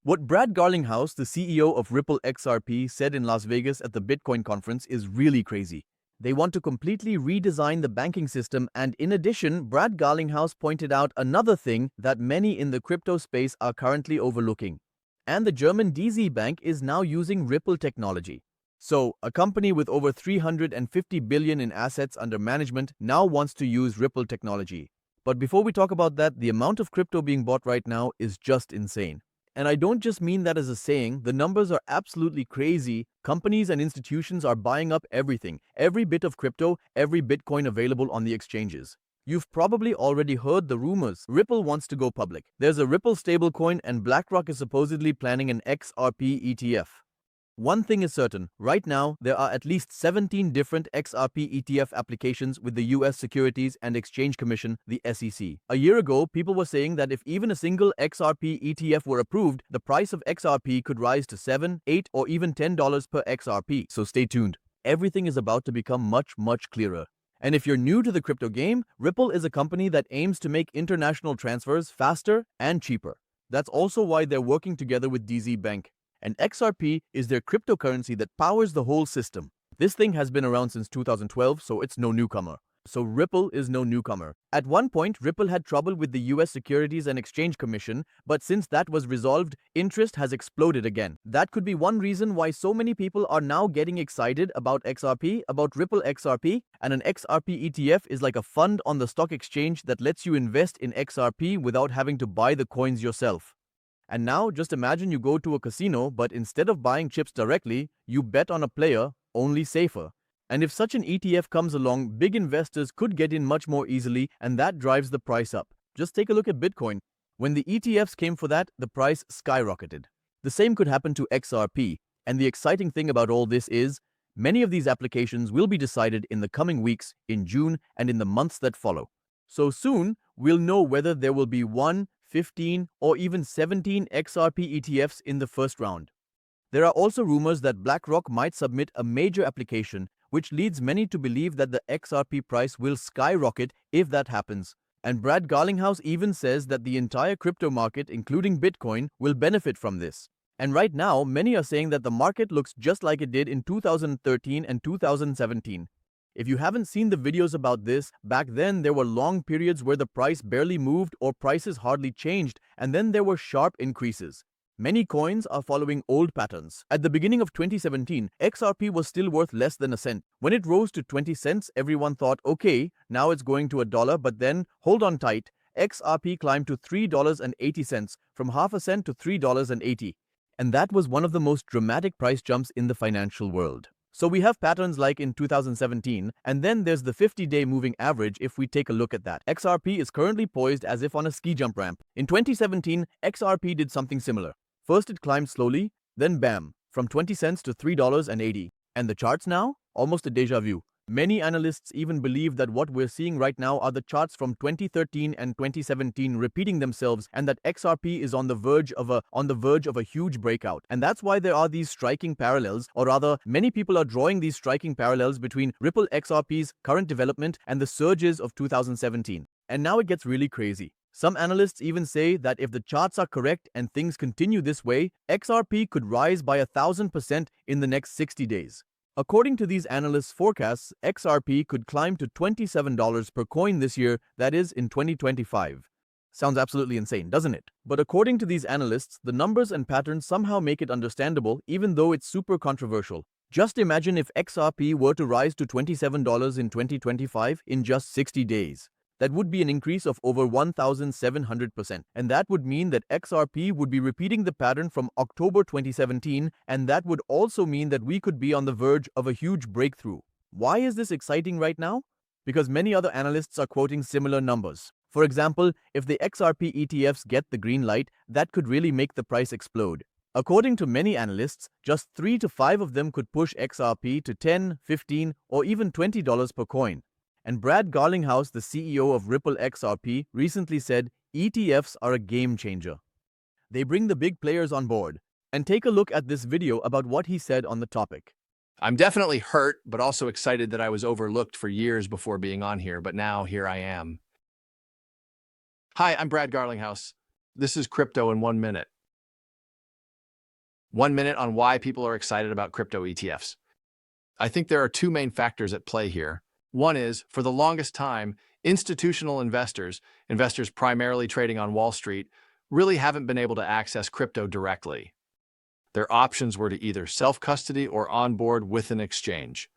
What Brad Garlinghouse, the CEO of Ripple XRP, said in Las Vegas at the Bitcoin conference is really crazy. They want to completely redesign the banking system, and in addition, Brad Garlinghouse pointed out another thing that many in the crypto space are currently overlooking. And the German DZ Bank is now using Ripple technology. So, a company with over 350 billion in assets under management now wants to use Ripple technology. But before we talk about that, the amount of crypto being bought right now is just insane. And I don't just mean that as a saying, the numbers are absolutely crazy. Companies and institutions are buying up everything, every bit of crypto, every Bitcoin available on the exchanges. You've probably already heard the rumors. Ripple wants to go public. There's a Ripple stablecoin, and BlackRock is supposedly planning an XRP ETF. One thing is certain, right now there are at least 17 different XRP ETF applications with the US Securities and Exchange Commission, the SEC. A year ago, people were saying that if even a single XRP ETF were approved, the price of XRP could rise to $7, $8, or even $10 per XRP. So stay tuned. Everything is about to become much clearer. And if you're new to the crypto game, Ripple is a company that aims to make international transfers faster and cheaper. That's also why they're working together with DZ Bank. And XRP is their cryptocurrency that powers the whole system. This thing has been around since 2012, so it's no newcomer. So Ripple is no newcomer. At one point, Ripple had trouble with the US Securities and Exchange Commission, but since that was resolved, interest has exploded again. That could be one reason why so many people are now getting excited about XRP, about Ripple XRP, and an XRP ETF is like a fund on the stock exchange that lets you invest in XRP without having to buy the coins yourself. And now, just imagine you go to a casino, but instead of buying chips directly, you bet on a player, only safer. And if such an ETF comes along, big investors could get in much more easily, and that drives the price up. Just take a look at Bitcoin. When the ETFs came for that, the price skyrocketed. The same could happen to XRP, and the exciting thing about all this is, many of these applications will be decided in the coming weeks, in June, and in the months that follow. So soon, we'll know whether there will be 1, 15, or even 17 XRP ETFs in the first round. There are also rumors that BlackRock might submit a major application, which leads many to believe that the XRP price will skyrocket if that happens. And Brad Garlinghouse even says that the entire crypto market, including Bitcoin, will benefit from this. And right now, many are saying that the market looks just like it did in 2013 and 2017. If you haven't seen the videos about this, back then there were long periods where the price barely moved or prices hardly changed, and then there were sharp increases. Many coins are following old patterns. At the beginning of 2017, XRP was still worth less than a cent. When it rose to 20 cents, everyone thought, okay, now it's going to $1, but then, hold on tight, XRP climbed to $3.80, from half a cent to $3.80. And that was one of the most dramatic price jumps in the financial world. So we have patterns like in 2017, and then there's the 50-day moving average if we take a look at that. XRP is currently poised as if on a ski jump ramp. In 2017, XRP did something similar. First it climbed slowly, then bam, from 20 cents to $3.80. And the charts now? Almost a deja vu. Many analysts even believe that what we're seeing right now are the charts from 2013 and 2017 repeating themselves, and that XRP is on the verge of a huge breakout. And that's why there are these striking parallels, or rather, many people are drawing these striking parallels between Ripple XRP's current development and the surges of 2017. And now it gets really crazy. Some analysts even say that if the charts are correct and things continue this way, XRP could rise by 1,000% in the next 60 days. According to these analysts' forecasts, XRP could climb to $27 per coin this year, that is, in 2025. Sounds absolutely insane, doesn't it? But according to these analysts, the numbers and patterns somehow make it understandable, even though it's super controversial. Just imagine if XRP were to rise to $27 in 2025 in just 60 days. That would be an increase of over 1,700%. And that would mean that XRP would be repeating the pattern from October 2017, and that would also mean that we could be on the verge of a huge breakthrough. Why is this exciting right now? Because many other analysts are quoting similar numbers. For example, if the XRP ETFs get the green light, that could really make the price explode. According to many analysts, just 3 to 5 of them could push XRP to $10, $15, or even $20 per coin. And Brad Garlinghouse, the CEO of Ripple XRP, recently said ETFs are a game changer. They bring the big players on board. And take a look at this video about what he said on the topic. I'm definitely hurt, but also excited that I was overlooked for years before being on here, but now here I am. Hi, I'm Brad Garlinghouse. This is Crypto in 1 minute. 1 minute on why people are excited about crypto ETFs. I think there are two main factors at play here. One is, for the longest time, institutional investors primarily trading on Wall Street, really haven't been able to access crypto directly. Their options were to either self-custody or onboard with an exchange.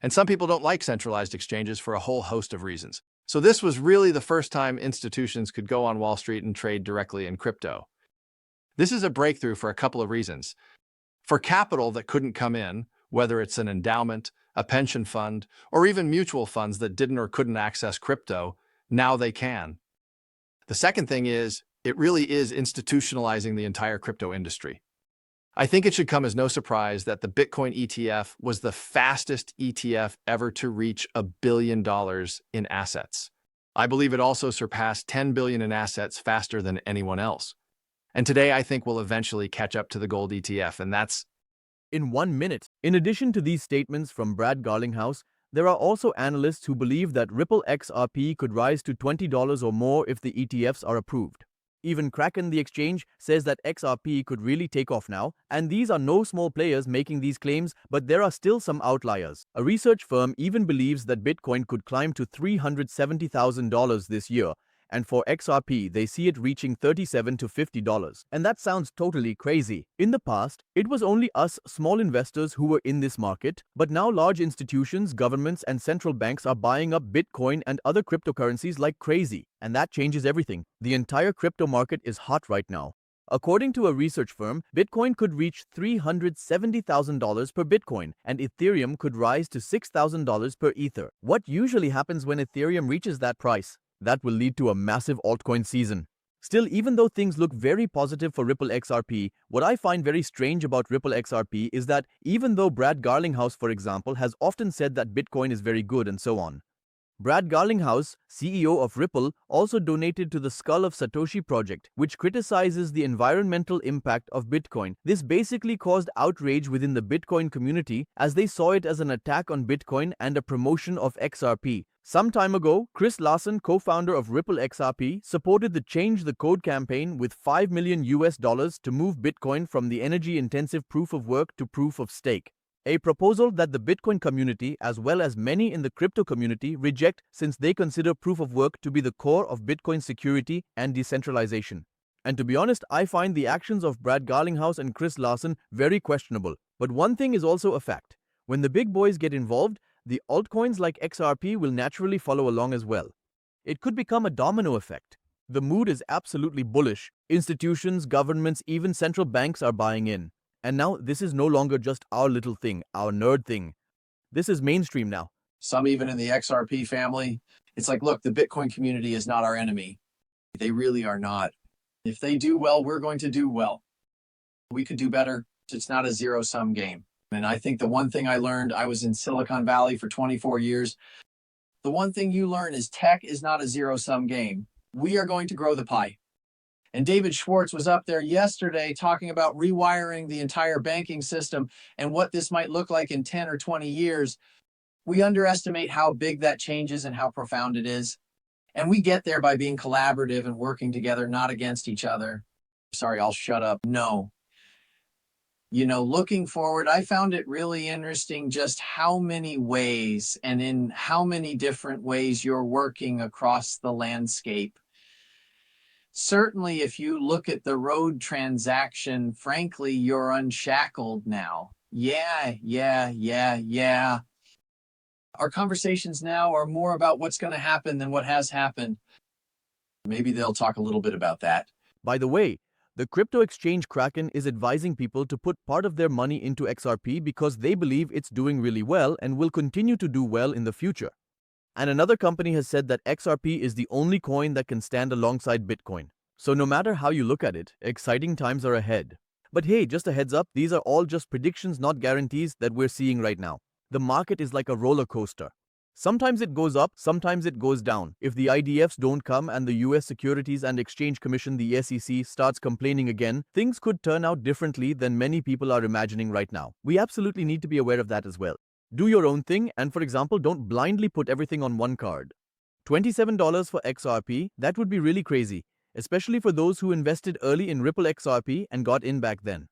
And some people don't like centralized exchanges for a whole host of reasons. So this was really the first time institutions could go on Wall Street and trade directly in crypto. This is a breakthrough for a couple of reasons. For capital that couldn't come in, whether it's an endowment, a pension fund, or even mutual funds that didn't or couldn't access crypto, now they can. The second thing is, it really is institutionalizing the entire crypto industry. I think it should come as no surprise that the Bitcoin ETF was the fastest ETF ever to reach $1 billion in assets. I believe it also surpassed 10 billion in assets faster than anyone else. And today I think we'll eventually catch up to the gold ETF, and that's in 1 minute. In addition to these statements from Brad Garlinghouse, there are also analysts who believe that Ripple XRP could rise to $20 or more if the ETFs are approved. Even Kraken, the exchange, says that XRP could really take off now, and these are no small players making these claims, but there are still some outliers. A research firm even believes that Bitcoin could climb to $370,000 this year, and for XRP, they see it reaching $37 to $50. And that sounds totally crazy. In the past, it was only us small investors who were in this market, but now large institutions, governments, and central banks are buying up Bitcoin and other cryptocurrencies like crazy. And that changes everything. The entire crypto market is hot right now. According to a research firm, Bitcoin could reach $370,000 per Bitcoin, and Ethereum could rise to $6,000 per Ether. What usually happens when Ethereum reaches that price? That will lead to a massive altcoin season. Still, even though things look very positive for Ripple XRP, what I find very strange about Ripple XRP is that even though Brad Garlinghouse, for example, has often said that Bitcoin is very good and so on, Brad Garlinghouse, CEO of Ripple, also donated to the Skull of Satoshi project, which criticizes the environmental impact of Bitcoin. This basically caused outrage within the Bitcoin community as they saw it as an attack on Bitcoin and a promotion of XRP. Some time ago, Chris Larsen, co-founder of Ripple XRP, supported the Change the Code campaign with $5 million to move Bitcoin from the energy-intensive proof of work to proof of stake. A proposal that the Bitcoin community, as well as many in the crypto community, reject since they consider proof of work to be the core of Bitcoin security and decentralization. And to be honest, I find the actions of Brad Garlinghouse and Chris Larsen very questionable. But one thing is also a fact. When the big boys get involved, the altcoins like XRP will naturally follow along as well. It could become a domino effect. The mood is absolutely bullish. Institutions, governments, even central banks are buying in. And now this is no longer just our little thing, our nerd thing. This is mainstream now. Some even in the XRP family, it's like, look, the Bitcoin community is not our enemy. They really are not. If they do well, we're going to do well. We could do better. It's not a zero-sum game. And I think the one thing I learned, I was in Silicon Valley for 24 years. The one thing you learn is tech is not a zero-sum game. We are going to grow the pie. And David Schwartz was up there yesterday talking about rewiring the entire banking system and what this might look like in 10 or 20 years. We underestimate how big that change is and how profound it is. And we get there by being collaborative and working together, not against each other. Sorry, I'll shut up. No. Looking forward, I found it really interesting just how many ways and in how many different ways you're working across the landscape. Certainly, if you look at the road transaction, frankly, you're unshackled now. Yeah. Our conversations now are more about what's going to happen than what has happened. Maybe they'll talk a little bit about that. By the way, the crypto exchange Kraken is advising people to put part of their money into XRP because they believe it's doing really well and will continue to do well in the future. And another company has said that XRP is the only coin that can stand alongside Bitcoin. So no matter how you look at it, exciting times are ahead. But hey, just a heads up, these are all just predictions, not guarantees that we're seeing right now. The market is like a roller coaster. Sometimes it goes up, sometimes it goes down. If the IDFs don't come and the US Securities and Exchange Commission, the SEC, starts complaining again, things could turn out differently than many people are imagining right now. We absolutely need to be aware of that as well. Do your own thing and, for example, don't blindly put everything on one card. $27 for XRP, that would be really crazy, especially for those who invested early in Ripple XRP and got in back then.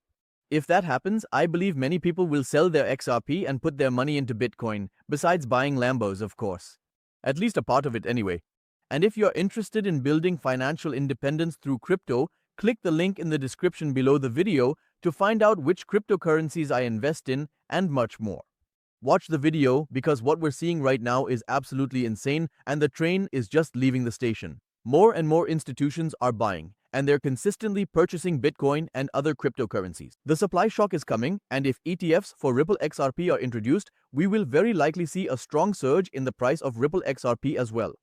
If that happens, I believe many people will sell their XRP and put their money into Bitcoin, besides buying Lambos, of course. At least a part of it anyway. And if you're interested in building financial independence through crypto, click the link in the description below the video to find out which cryptocurrencies I invest in and much more. Watch the video because what we're seeing right now is absolutely insane and the train is just leaving the station. More and more institutions are buying, and they're consistently purchasing Bitcoin and other cryptocurrencies. The supply shock is coming, and if ETFs for Ripple XRP are introduced, we will very likely see a strong surge in the price of Ripple XRP as well.